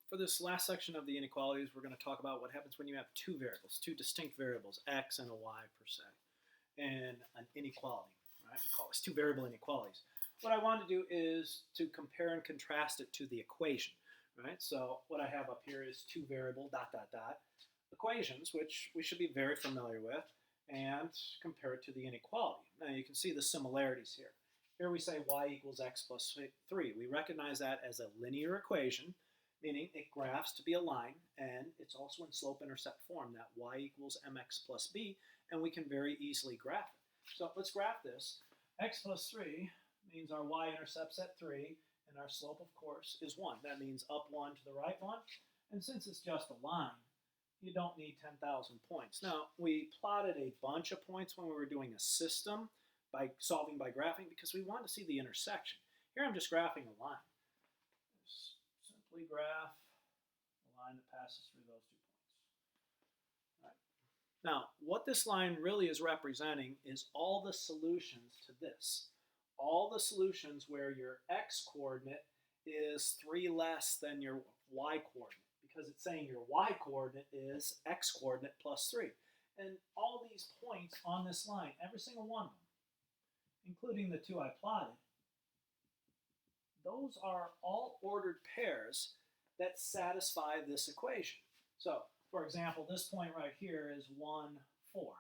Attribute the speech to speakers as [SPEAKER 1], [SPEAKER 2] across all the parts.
[SPEAKER 1] For this last section of the inequalities, we're going to talk about what happens when you have two variables, two distinct variables, x and a y per se, and an inequality, right? We call this two variable inequalities. What I want to do is to compare and contrast it to the equation, right? So what I have up here is two variable ... equations, which we should be very familiar with, and compare it to the inequality. Now you can see the similarities here. Here we say y equals x plus 3. We recognize that as a linear equation, meaning it graphs to be a line, and it's also in slope-intercept form, that y equals mx plus b, and we can very easily graph it. So let's graph this. X plus 3 means our y-intercept's at 3, and our slope, of course, is 1. That means up 1 to the right 1, and since it's just a line, you don't need 10,000 points. Now, we plotted a bunch of points when we were doing a system by solving by graphing because we want to see the intersection. Here I'm just graphing a line. Just simply graph a line that passes through those 2 points. All right. Now, what this line really is representing is all the solutions to this. All the solutions where your x-coordinate is 3 less than your y-coordinate, because it's saying your y-coordinate is x-coordinate plus 3. And all these points on this line, every single one of them, including the 2 I plotted, those are all ordered pairs that satisfy this equation. So, for example, this point right here is 1, 4.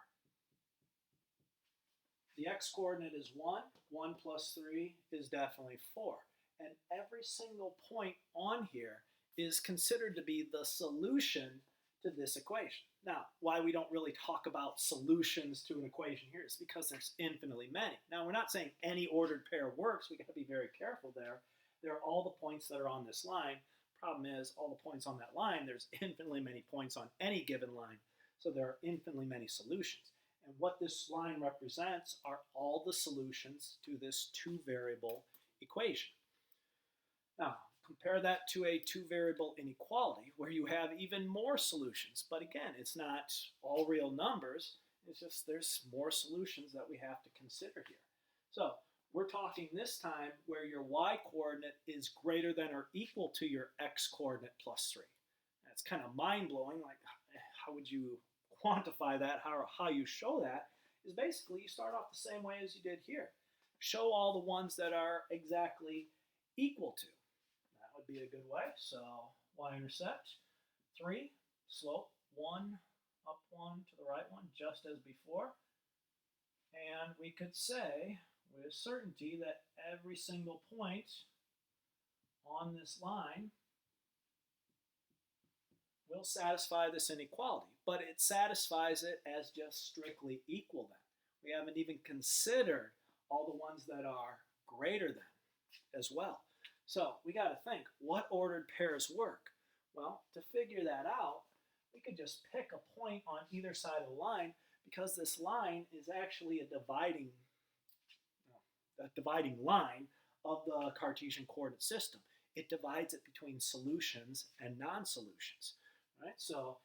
[SPEAKER 1] The x-coordinate is 1. 1 plus 3 is definitely 4. And every single point on here is considered to be the solution to this equation. Now, why we don't really talk about solutions to an equation here is because there's infinitely many. Now, we're not saying any ordered pair works. We got to be very careful there. There are all the points that are on this line. Problem is, all the points on that line, there's infinitely many points on any given line. So there are infinitely many solutions. And what this line represents are all the solutions to this two-variable equation. Now, compare that to a two-variable inequality where you have even more solutions. But again, it's not all real numbers. It's just there's more solutions that we have to consider here. So we're talking this time where your y-coordinate is greater than or equal to your x-coordinate plus 3. That's kind of mind-blowing. Like, how would you quantify that? How you show that is basically you start off the same way as you did here. Show all the ones that are exactly equal to. That would be a good way. So y-intercept 3, slope 1, up 1 to the right 1, just as before. And we could say with certainty that every single point on this line will satisfy this inequality, but it satisfies it as just strictly equal then. We haven't even considered all the ones that are greater than as well. So we got to think, what ordered pairs work? Well, to figure that out, we could just pick a point on either side of the line because this line is actually a dividing line of the Cartesian coordinate system. It divides it between solutions and non-solutions. Right? So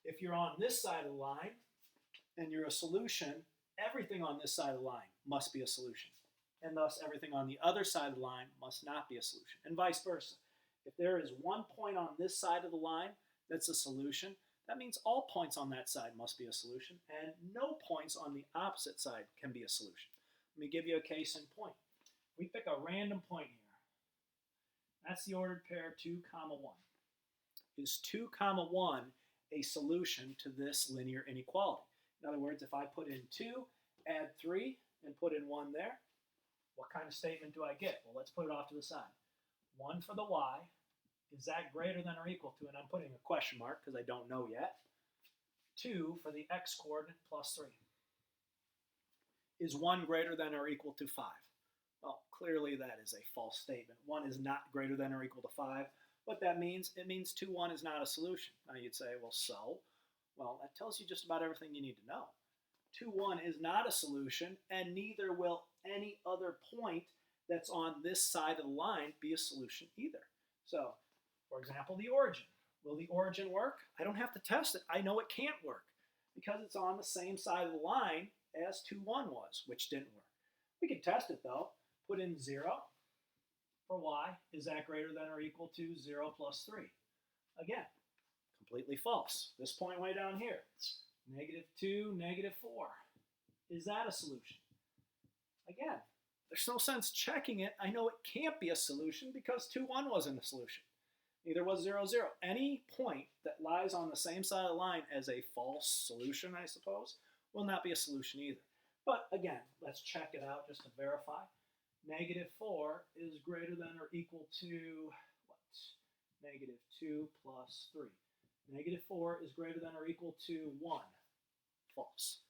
[SPEAKER 1] if you're on this side of the line and you're a solution, everything on this side of the line must be a solution. And thus everything on the other side of the line must not be a solution, and vice versa. If there is one point on this side of the line that's a solution, that means all points on that side must be a solution, and no points on the opposite side can be a solution. Let me give you a case in point. We pick a random point here. That's the ordered pair 2, 1. Is 2, 1 a solution to this linear inequality? In other words, if I put in 2, add 3, and put in 1 there, what kind of statement do I get? Well, let's put it off to the side. 1 for the y. Is that greater than or equal to, and I'm putting a question mark because I don't know yet, 2 for the x-coordinate plus 3. Is 1 greater than or equal to 5? Well, clearly that is a false statement. 1 is not greater than or equal to 5. What that means, it means 2, 1 is not a solution. Now you'd say, well, so? Well, that tells you just about everything you need to know. 2, 1 is not a solution, and neither will any other point that's on this side of the line be a solution either. So, for example, the origin. Will the origin work? I don't have to test it. I know it can't work because it's on the same side of the line as 2, 1 was, which didn't work. We could test it though. Put in 0 for y. Is that greater than or equal to 0 plus 3? Again, completely false. This point way down here, -2, -4. Is that a solution? Again, there's no sense checking it. I know it can't be a solution because 2, 1 wasn't a solution. Neither was 0, 0. Any point that lies on the same side of the line as a false solution, I suppose, will not be a solution either. But again, let's check it out just to verify. -4 is greater than or equal to what? -2 plus 3. -4 is greater than or equal to 1. False.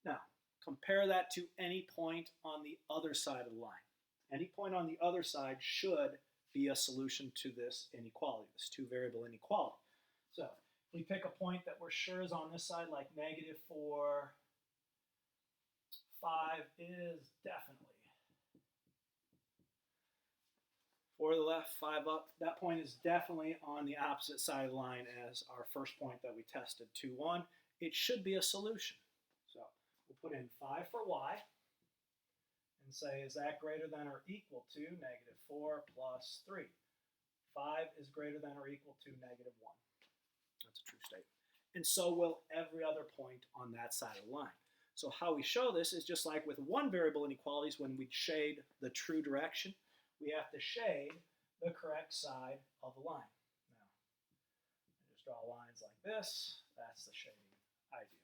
[SPEAKER 1] Now, compare that to any point on the other side of the line. Any point on the other side should be a solution to this inequality, this two-variable inequality. So if we pick a point that we're sure is on this side, like -4, 5 is definitely 4 to the left, 5 up. That point is definitely on the opposite side of the line as our first point that we tested, 2, 1. It should be a solution. So we'll put in 5 for y and say, is that greater than or equal to -4 plus 3? 5 is greater than or equal to -1. That's a true statement. And so will every other point on that side of the line. So how we show this is just like with one variable inequalities, when we shade the true direction, we have to shade the correct side of the line. Now, I just draw lines like this. That's the shading idea.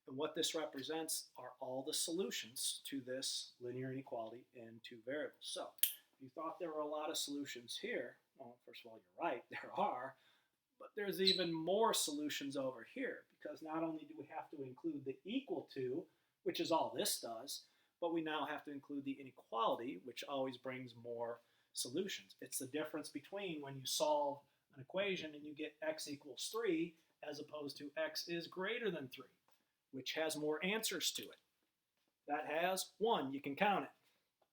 [SPEAKER 1] And what this represents are all the solutions to this linear inequality in two variables. So if you thought there were a lot of solutions here, well, first of all, you're right, there are, but there's even more solutions over here, because not only do we have to include the equal to, which is all this does, but we now have to include the inequality, which always brings more solutions. It's the difference between when you solve an equation and you get x equals 3 as opposed to x is greater than 3, which has more answers to it. That has 1, you can count it.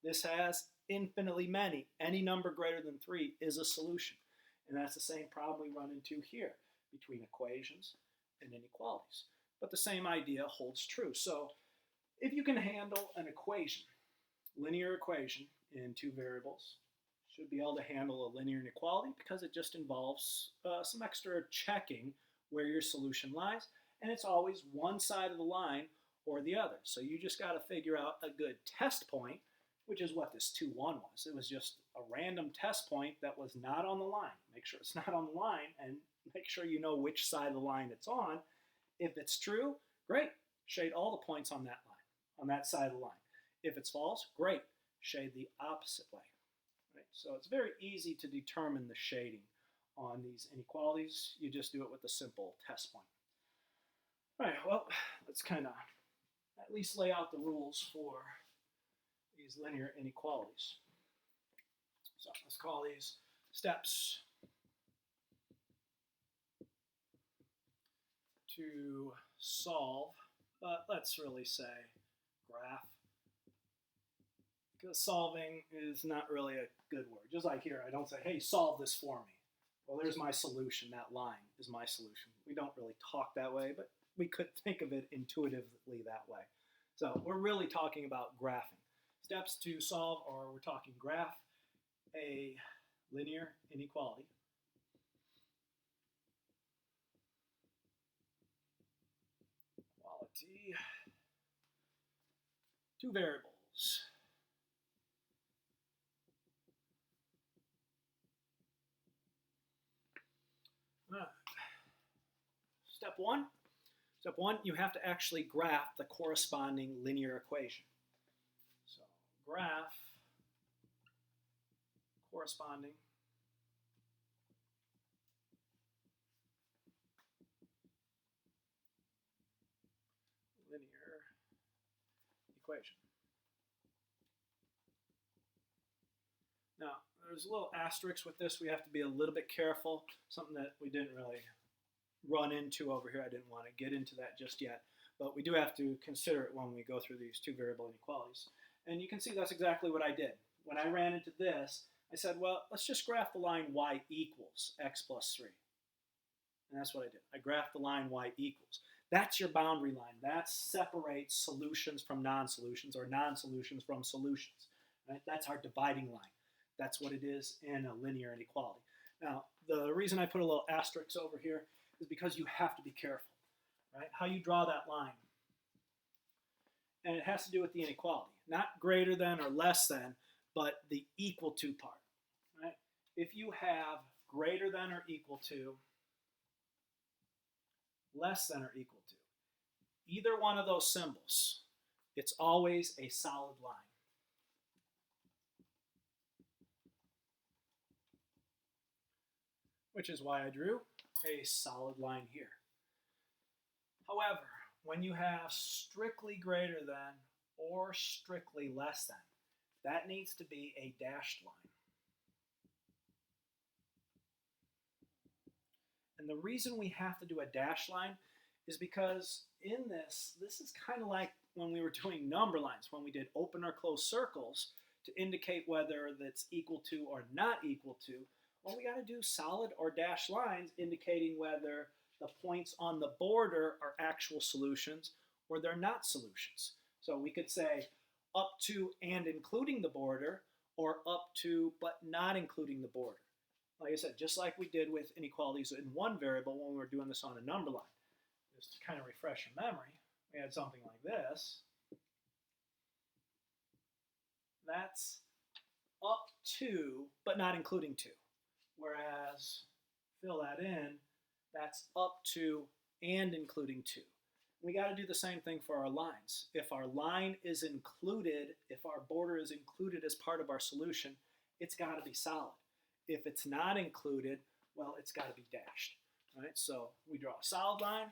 [SPEAKER 1] This has infinitely many. Any number greater than 3 is a solution. And that's the same problem we run into here between equations and inequalities. But the same idea holds true. So if you can handle an equation, linear equation in two variables, should be able to handle a linear inequality because it just involves some extra checking where your solution lies, and it's always one side of the line or the other. So you just got to figure out a good test point, which is what this 2, 1 was. It was just a random test point that was not on the line. Make sure it's not on the line and make sure you know which side of the line it's on. If it's true, great. Shade all the points on that line, on that side of the line. If it's false, great. Shade the opposite way. Right? So it's very easy to determine the shading on these inequalities. You just do it with a simple test point. All right, well, let's kind of at least lay out the rules for these linear inequalities. So let's call these steps to solve, but let's really say graph, because solving is not really a good word. Just like here, I don't say, hey, solve this for me. Well, there's my solution. That line is my solution. We don't really talk that way, but we could think of it intuitively that way. So we're really talking about graphing. Steps to solve, or we're talking graph a linear inequality. Equality. Two variables. Step one. Step one, you have to actually graph the corresponding linear equation. So graph corresponding linear equation. Now, there's a little asterisk with this. We have to be a little bit careful, something that we didn't really run into over here. I didn't want to get into that just yet, but we do have to consider it when we go through these two variable inequalities. And you can see that's exactly what I did. When I ran into this, I said, well, let's just graph the line y equals x plus 3. And that's what I did. I graphed the line y equals. That's your boundary line. That separates solutions from non-solutions, or non-solutions from solutions. Right? That's our dividing line. That's what it is in a linear inequality. Now, the reason I put a little asterisk over here is because you have to be careful, right? How you draw that line. And it has to do with the inequality. Not greater than or less than, but the equal to part, right? If you have greater than or equal to, less than or equal to, either one of those symbols, it's always a solid line. Which is why I drew a solid line here. However, when you have strictly greater than or strictly less than, that needs to be a dashed line. And the reason we have to do a dashed line is because in this is kind of like when we were doing number lines, when we did open or closed circles to indicate whether that's equal to or not equal to. Well, we got to do solid or dashed lines indicating whether the points on the border are actual solutions or they're not solutions. So we could say up to and including the border, or up to but not including the border. Like I said, just like we did with inequalities in one variable when we were doing this on a number line. Just to kind of refresh your memory, we had something like this. That's up to but not including to. Whereas, fill that in, that's up to and including to. We got to do the same thing for our lines. If our line is included, if our border is included as part of our solution, it's got to be solid. If it's not included, well, it's got to be dashed. Right? So we draw a solid line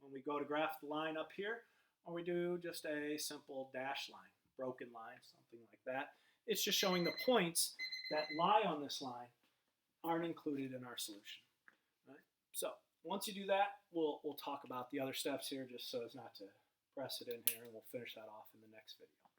[SPEAKER 1] when we go to graph the line up here, or we do just a simple dash line, broken line, something like that. It's just showing the points that lie on this line aren't included in our solution. Right? So once you do that, we'll talk about the other steps here just so as not to press it in here, and we'll finish that off in the next video.